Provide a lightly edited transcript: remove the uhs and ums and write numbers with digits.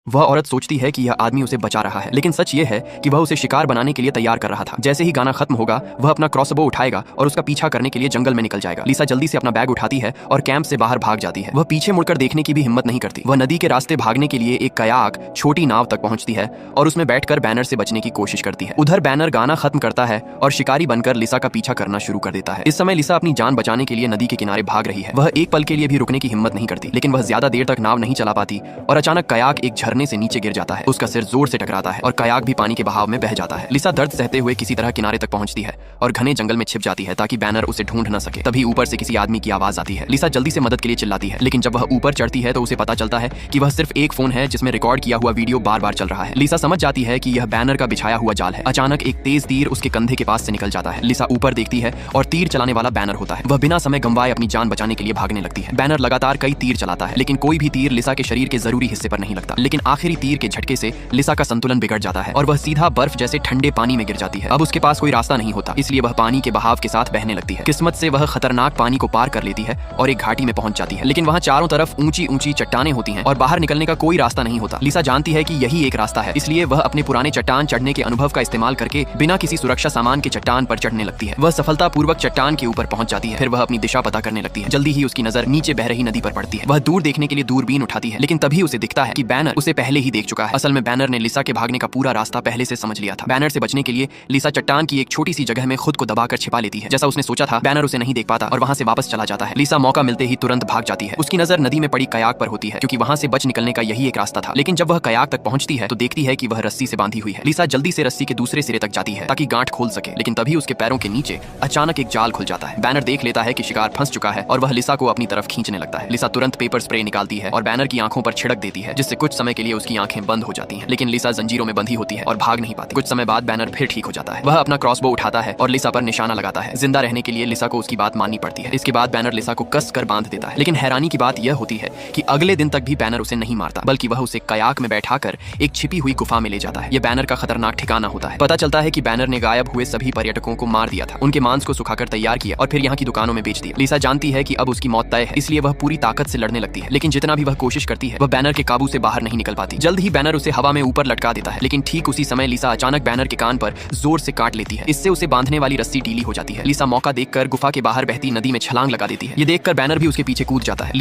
वह औरत सोचती है कि यह आदमी उसे बचा रहा है, लेकिन सच ये है कि वह उसे शिकार बनाने के लिए तैयार कर रहा था। जैसे ही गाना खत्म होगा वह अपना क्रॉसबो उठाएगा और उसका पीछा करने के लिए जंगल में निकल जाएगा। लिसा जल्दी से अपना बैग उठाती है और कैंप से बाहर भाग जाती है। वह पीछे मुड़कर देखने की भी हिम्मत नहीं करती। वह नदी के रास्ते भागने के लिए एक कयाक छोटी नाव तक पहुंचती है और उसमें बैठकर बैनर से बचने की कोशिश करती है। उधर बैनर गाना खत्म करता है और शिकारी बनकर लिसा का पीछा करना शुरू कर देता है। इस समय लिसा अपनी जान बचाने के लिए नदी के किनारे भाग रही है। वह एक पल के लिए भी रुकने की हिम्मत नहीं करती, लेकिन वह ज्यादा देर तक नाव नहीं चला पाती और अचानक कयाक एक झरने से नीचे गिर जाता है। उसका सिर जोर से टकराता है और कयाक भी पानी के बहाव में बह जाता है। लिसा दर्द सहते हुए किसी तरह किनारे तक पहुंचती है और घने जंगल में छिप जाती है ताकि बैनर उसे ढूंढ न सके। तभी ऊपर से किसी आदमी की आवाज आती है। लिसा जल्दी से मदद के लिए चिल्लाती है, लेकिन जब वह ऊपर चढ़ती है तो उसे पता चलता है कि वह सिर्फ एक फोन है जिसमें रिकॉर्ड किया हुआ वीडियो बार बार चल रहा है। लिसा समझ जाती है कि यह बैनर का बिछाया हुआ जाल है। अचानक एक तेज तीर उसके कंधे के पास से निकल जाता है। लिसा ऊपर देखती है और तीर चलाने वाला बैनर होता है। वह बिना समय गंवाए अपनी जान बचाने के लिए भागने लगती है। बैनर लगातार कई तीर चलाता है, लेकिन कोई भी तीर लिसा के शरीर के जरूरी हिस्से पर नहीं लगता। लेकिन आखिरी तीर के झटके से लिसा का संतुलन बिगड़ जाता है और वह सीधा बर्फ जैसे ठंडे पानी में गिर जाती है। अब उसके पास कोई रास्ता नहीं होता, इसलिए वह पानी के बहाव के साथ बहने लगती है। किस्मत से वह खतरनाक पानी को पार कर लेती है और एक घाटी में पहुंच जाती है, लेकिन वहां चारों तरफ ऊंची ऊंची चट्टानें होती हैं और बाहर निकलने का कोई रास्ता नहीं होता। लिसा जानती है कि यही एक रास्ता है, इसलिए वह अपने पुराने चट्टान चढ़ने के अनुभव का इस्तेमाल करके बिना किसी सुरक्षा सामान के चट्टान पर चढ़ने लगती है। वह सफलतापूर्वक चट्टान के ऊपर पहुंच जाती है। फिर वह अपनी दिशा पता करने लगती है। जल्दी ही उसकी नजर नीचे बह रही नदी पर पड़ती है। वह दूर देखने के लिए दूरबीन उठाती है, लेकिन तभी उसे दिखता है कि बैनर उसे पहले ही देख चुका है। असल में बैनर ने लिसा के भागने का पूरा रास्ता पहले से समझ लिया था। बैनर से बचने के लिए लिसा चट्टान की एक छोटी सी जगह में खुद को दबाकर छिपा लेती है। जैसा उसने सोचा था, बैनर उसे नहीं देख पाता और वहां से वापस चला जाता है। लिसा मौका मिलते ही तुरंत भाग जाती है। उसकी नजर नदी में पड़ी कयाक पर होती है, क्योंकि वहां से बच निकलने का यही एक रास्ता था। लेकिन जब वह कयाक तक पहुंचती है तो देखती है कि वह रस्सी से बांधी हुई है। लिसा जल्दी से रस्सी के दूसरे सिरे तक जाती है ताकि गांठ खोल सके, लेकिन तभी उसके पैरों के नीचे अचानक एक जाल खुल जाता है। बैनर देख लेता है कि शिकार फंस चुका है और वह लिसा को अपनी तरफ खींचने लगता है। लिसा तुरंत पेपर स्प्रे निकालती है और बैनर की आंखों पर छिड़क देती है, जिससे कुछ समय के लिए उसकी आंखें बंद हो जाती हैं। लेकिन लिसा जंजीरों में बंधी होती है और भाग नहीं पाती। कुछ समय बाद बैनर फिर ठीक हो जाता है। वह अपना क्रॉसबो उठाता है और लिसा पर निशाना लगाता है। जिंदा रहने के लिए लिसा को उसकी बात माननी पड़ती है। इसके बाद बैनर लिसा को कस कर बांध देता है। लेकिन हैरानी की बात यह होती है कि अगले दिन तक भी बैनर उसे नहीं मारता, बल्कि वह उसे कयाक में बैठाकर एक छिपी हुई गुफा में ले जाता है। यह बैनर का खतरनाक ठिकाना होता है। पता चलता है कि बैनर ने गायब हुए सभी पर्यटकों को मार दिया था, उनके मांस को सुखाकर तैयार किया और फिर यहाँ की दुकानों में बेच दिया। लिसा जानती है कि अब उसकी मौत तय है, इसलिए वह पूरी ताकत से लड़ने लगती है। लेकिन जितना भी वह कोशिश करती है, वह बैनर के काबू से बाहर नहीं निकल पाती। जल्द ही बैनर उसे हवा में ऊपर लटका देता है, लेकिन ठीक उसी समय लिसा अचानक बैनर के कान पर जोर से काट लेती है। इससे उसे बांधने वाली रस्सी ढीली हो जाती है। लिसा मौका देखकर गुफा के बाहर बहती नदी में छलांग लगा देती है। ये देखकर बैनर भी उसके पीछे कूद जाता है।